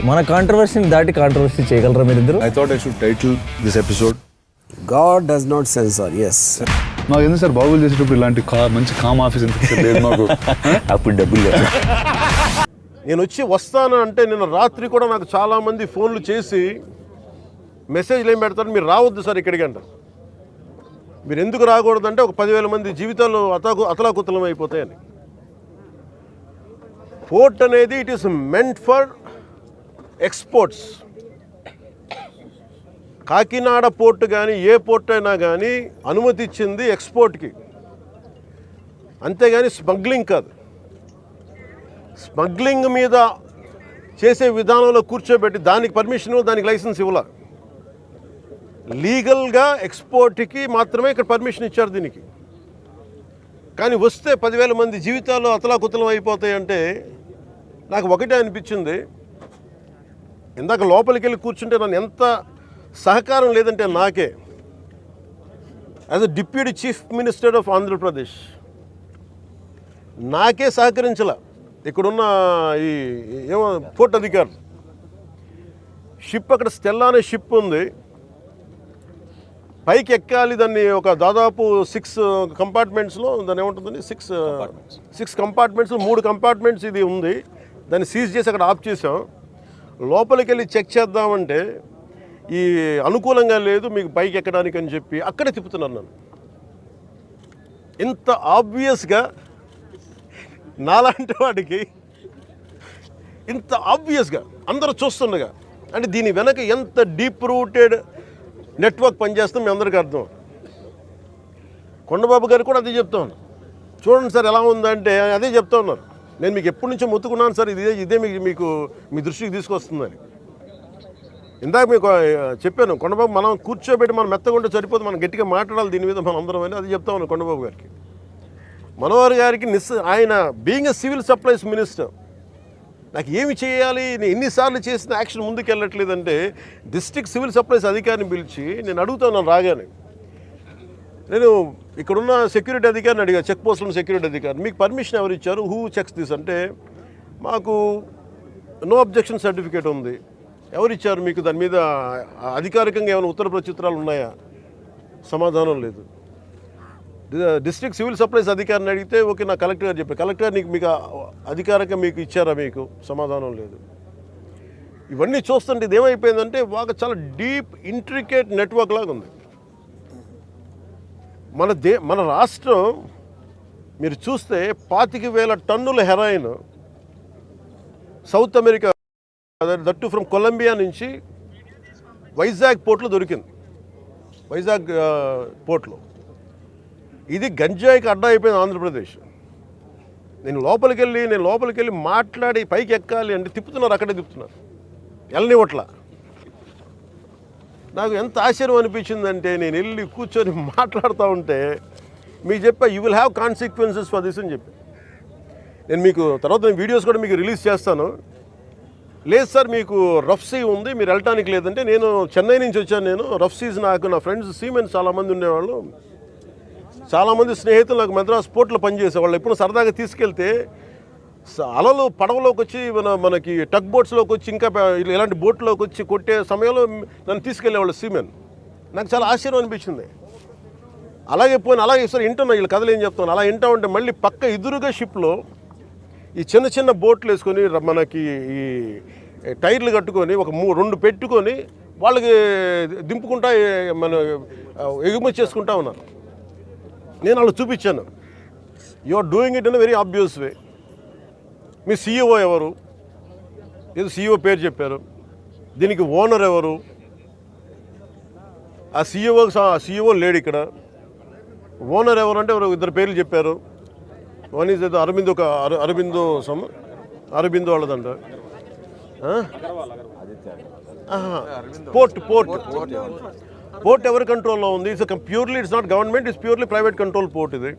మన కాంట్రవర్సీని దాటి కాంట్రవర్సీ చేయగలరా మీరిద్దరు? I thought I should title this episode God does not censor. Yes. నాకు ఎందుకు సార్ బాబులు చేసేటప్పుడు ఇలాంటి మంచి కామ్ ఆఫీస్ ఎందుకు లేదు మాకు? అప్పుడు డబ్బులు లేదు. నేను వస్తాను అంటే నిన్న రాత్రి కూడా నాకు చాలామంది ఫోన్లు చేసి మెసేజ్లు ఏం పెడతారు, మీరు రావద్దు సార్ ఇక్కడికి అంటారు. మీరు ఎందుకు రాకూడదంటే ఒక 10,000 మంది జీవితాలు అతలాకుతలం అయిపోతాయని. పోర్ట్ అనేది it is meant for exports. Kakinada port కానీ ఏ పోర్ట్ అయినా కానీ అనుమతి ఇచ్చింది ఎక్స్పోర్ట్కి, అంతేగాని స్మగ్లింగ్ కాదు. స్మగ్లింగ్ మీద చేసే విధానంలో కూర్చోబెట్టి దానికి పర్మిషన్, దానికి లైసెన్స్ ఇవ్వాల. లీగల్గా ఎక్స్పోర్ట్కి మాత్రమే ఇక్కడ పర్మిషన్ ఇచ్చారు దీనికి. కానీ వస్తే 10,000 మంది జీవితాలు అతలాకుతలం అయిపోతాయంటే నాకు ఒకటే అనిపించింది. ఇందాక లోపలికి వెళ్ళి కూర్చుంటే నన్ను ఎంత సహకారం లేదంటే నాకే, as a deputy chief minister of Andhra Pradesh నాకే సహకరించాల. ఇక్కడున్న ఈ ఏమో పోర్ట్ అధికారులు, షిప్ అక్కడ స్టెల్లా అనే షిప్ ఉంది, పైకి ఎక్కాలి. దాన్ని ఒక దాదాపు 6 కంపార్ట్మెంట్స్లో దాన్ని ఏముంటుందండి, 6 కంపార్ట్మెంట్స్, 3 కంపార్ట్మెంట్స్ ఇది ఉంది. దాన్ని సీజ్ చేసి అక్కడ ఆఫ్ చేసాం. లోపలికి వెళ్ళి చెక్ చేద్దామంటే ఈ అనుకూలంగా లేదు మీకు పైకి ఎక్కడానికి అని చెప్పి అక్కడే తిప్పుతున్నాను నన్ను. ఇంత ఆబ్వియస్గా నాలాంటి వాడికి ఇంత ఆబ్వియస్గా అందరూ చూస్తుండగా, అంటే దీని వెనక ఎంత డీప్ రూటెడ్ నెట్వర్క్ పనిచేస్తాం మీ అందరికీ అర్థం. కొండబాబు గారు కూడా అదే చెప్తా ఉన్నారు. చూడండి సార్ ఎలా ఉందంటే అదే చెప్తా ఉన్నారు. నేను మీకు ఎప్పటి నుంచో మొత్తుకున్నాను సార్, ఇదే మీకు మీ దృష్టికి తీసుకొస్తుందని. ఇందాక మీకు చెప్పాను, కొండబాబు మనం కూర్చోబెట్టి మనం మెత్తగుంటే సరిపోదు, మనం గట్టిగా మాట్లాడాలి దీని మీద మనం అందరం అని అది చెప్తా ఉన్నాను కొండబాబు గారికి. మనోహర్ గారికి ఆయన being a civil supplies minister నాకు ఏమి చేయాలి, నేను ఎన్నిసార్లు చేసిన యాక్షన్ ముందుకు వెళ్ళట్లేదంటే డిస్ట్రిక్ట్ సివిల్ సప్లైస్ అధికారిని పిలిచి నేను అడుగుతాను రాగానే. నేను ఇక్కడున్న సెక్యూరిటీ అధికారిని అడిగా, చెక్ పోస్టుల సెక్యూరిటీ అధికారి, మీకు పర్మిషన్ ఎవరు ఇచ్చారు, హూ చెక్స్ దిస్ అంటే మాకు నో అబ్జెక్షన్ సర్టిఫికేట్ ఉంది. ఎవరు ఇచ్చారు మీకు, దాని మీద అధికారికంగా ఏమైనా ఉత్తర ప్రత్యుత్తరాలు ఉన్నాయా? సమాధానం లేదు. డిస్ట్రిక్ట్ సివిల్ సప్లైస్ అధికారిని అడిగితే ఓకే నా కలెక్టర్ గారు చెప్పారు, కలెక్టర్ మీకు అధికారికంగా మీకు ఇచ్చారా, మీకు సమాధానం లేదు. ఇవన్నీ చూస్తుంటే ఇది ఏమైపోయిందంటే బాగా చాలా డీప్ ఇంట్రికేట్ నెట్వర్క్ లాగా ఉంది. మన రాష్ట్రం మీరు చూస్తే 25,000 టన్నుల heroin south America, that from Colombia నుంచి వైజాగ్ పోర్ట్లో దొరికింది. వైజాగ్ పోర్ట్లో ఇది గంజాయికి అడ్డా అయిపోయింది ఆంధ్రప్రదేశ్. నేను లోపలికి వెళ్ళి మాట్లాడి పైకి ఎక్కాలి అంటే తిప్పుతున్నారు, అక్కడే తిప్పుతున్నారు, వెళ్ళనివ్వట్లా. నాకు ఎంత ఆశ్చర్యం అనిపించిందంటే నేను వెళ్ళి కూర్చొని మాట్లాడుతూ ఉంటే మీకు చెప్పా you will have consequences for this అని చెప్పి. నేను మీకు తర్వాత వీడియోస్ కూడా మీకు రిలీజ్ చేస్తాను. లేదు సార్ మీకు రఫ్ సీ ఉంది, మీరు వెళ్ళటానికి లేదంటే, నేను చెన్నై నుంచి వచ్చాను. నేను రఫ్ సీజ్ నాకు నా ఫ్రెండ్స్ సీమెన్స్ చాలామంది ఉండేవాళ్ళు, చాలామంది స్నేహితులు నాకు మద్రాస్ పోర్ట్లో పనిచేసేవాళ్ళు. ఎప్పుడు సరదాగా తీసుకెళ్తే అలలు పడవలోకి వచ్చి మనకి టగ్ బోట్స్లోకి వచ్చి ఇంకా ఇలాంటి బోట్లోకి వచ్చి కొట్టే సమయంలో నన్ను తీసుకెళ్ళేవాళ్ళు సీమెన్. నాకు చాలా ఆశ్చర్యం అనిపించింది. అలాగే సార్ వింటున్నా వీళ్ళు కథలు ఏం చెప్తాను, అలా వింటా ఉంటే మళ్ళీ పక్క ఎదురుగా షిప్లో ఈ చిన్న బోట్లు వేసుకొని మనకి ఈ టైర్లు కట్టుకొని ఒక 2 పెట్టుకొని వాళ్ళకి దింపుకుంటా మన ఎగుమతి చేసుకుంటా ఉన్నారు. నేను వాళ్ళు చూపించాను, you are doing it in very obvious way. మీ సీఈఓ ఎవరు, ఏదో సీఈఓ పేరు చెప్పారు, దీనికి ఓనర్ ఎవరు, ఆ సీఈఓ లేడు ఇక్కడ. ఓనర్ ఎవరు అంటే 2 పేర్లు చెప్పారు. వన్ ఈజ్ ఏదో అరబిందో వాళ్ళదంట. పోర్ట్ ఎవరి కంట్రోల్లో ఉంది? It's not government, it's purely private control port ఇది.